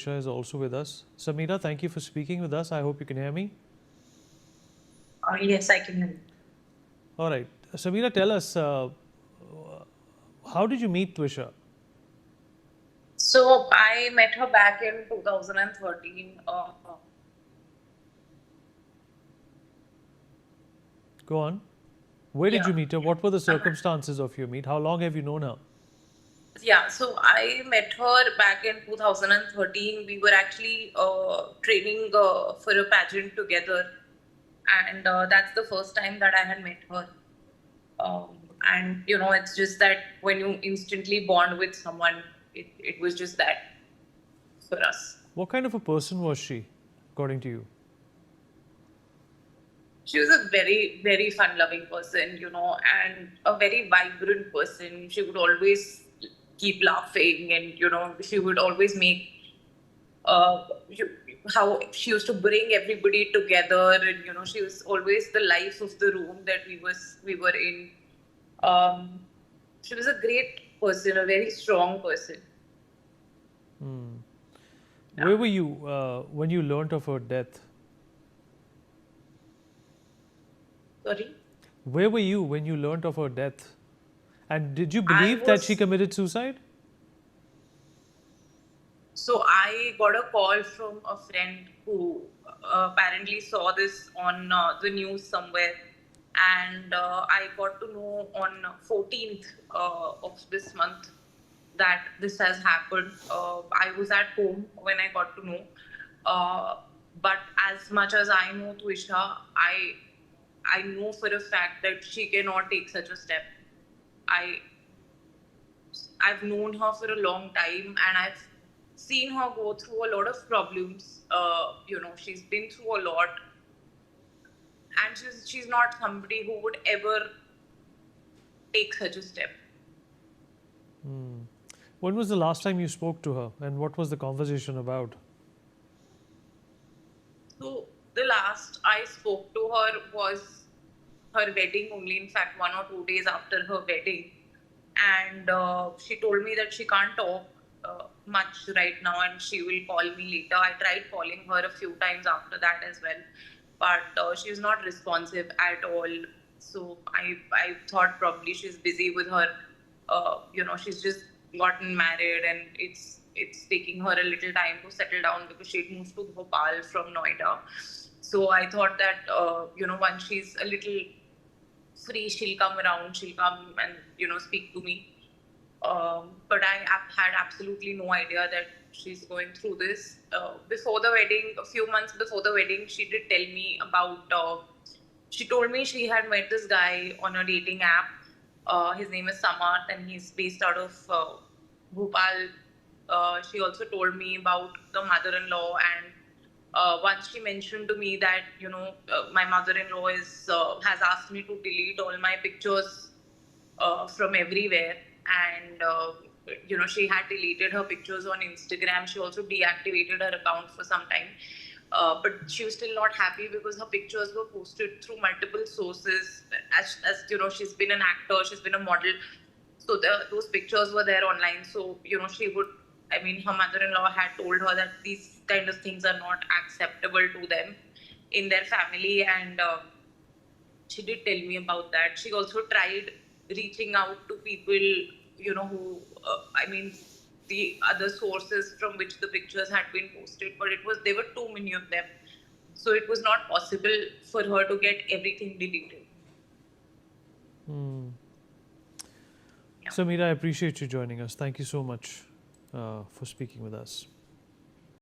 is also with us. Samira, thank you for speaking with us. I hope you can hear me. Yes, I can hear you. All right. Samira, tell us, how did you meet Twisha? So I met her back in 2013. Go on. Where did Yeah, you meet her? What were the circumstances of your meet? How long have you known her? yeah. So I met her back in 2013. We were actually training for a pageant together, and that's the first time that I had met her. And it's just that when you instantly bond with someone, it was just that for us. What kind of a person was she, according to you? She was a very, very fun loving person, and a very vibrant person. She would always keep laughing, and, she would always make uh, you- how she used to bring everybody together, and, she was always the life of the room that we were in. Um, she was a great person, a very strong person. Yeah. Where were you when you learnt of her death? Sorry. Where were you when you learnt of her death? And did you I believe that she was committed suicide? So I got a call from a friend who apparently saw this on the news somewhere, and I got to know on 14th of this month that this has happened. I was at home when I got to know, uh, but as much as I know Twisha, I know for a fact that she cannot take such a step. I I've known her for a long time, and I've seen her go through a lot of problems. She's been through a lot, and she's not somebody who would ever take such a step. When was the last time you spoke to her and what was the conversation about? So the last I spoke to her was her wedding only. In fact, 1 or 2 days after her wedding, and she told me that she can't talk much right now, and she will call me later. I tried calling her a few times after that as well, but she's not responsive at all. So I thought probably she's busy with her. She's just gotten married, and it's taking her a little time to settle down because she moved to Bhopal from Noida. So I thought that once she's a little free, she'll come around, she'll come and speak to me. But I had absolutely no idea that she's going through this. Before the wedding, a few months before the wedding, she did tell me about. She told me she had met this guy on a dating app. His name is Samarth, and he's based out of Bhopal. She also told me about the mother-in-law, and once she mentioned to me that my mother-in-law is has asked me to delete all my pictures from everywhere, and she had deleted her pictures on Instagram. She also deactivated her account for some time, but she was still not happy because her pictures were posted through multiple sources. As she's been an actor, she's been a model, so those pictures were there online. So she would. I mean, her mother-in-law had told her that these kind of things are not acceptable to them in their family, and she did tell me about that. She also tried reaching out to people, who, the other sources from which the pictures had been posted, but there were too many of them. So it was not possible for her to get everything deleted. Yeah. Samira, I appreciate you joining us. Thank you so much for speaking with us.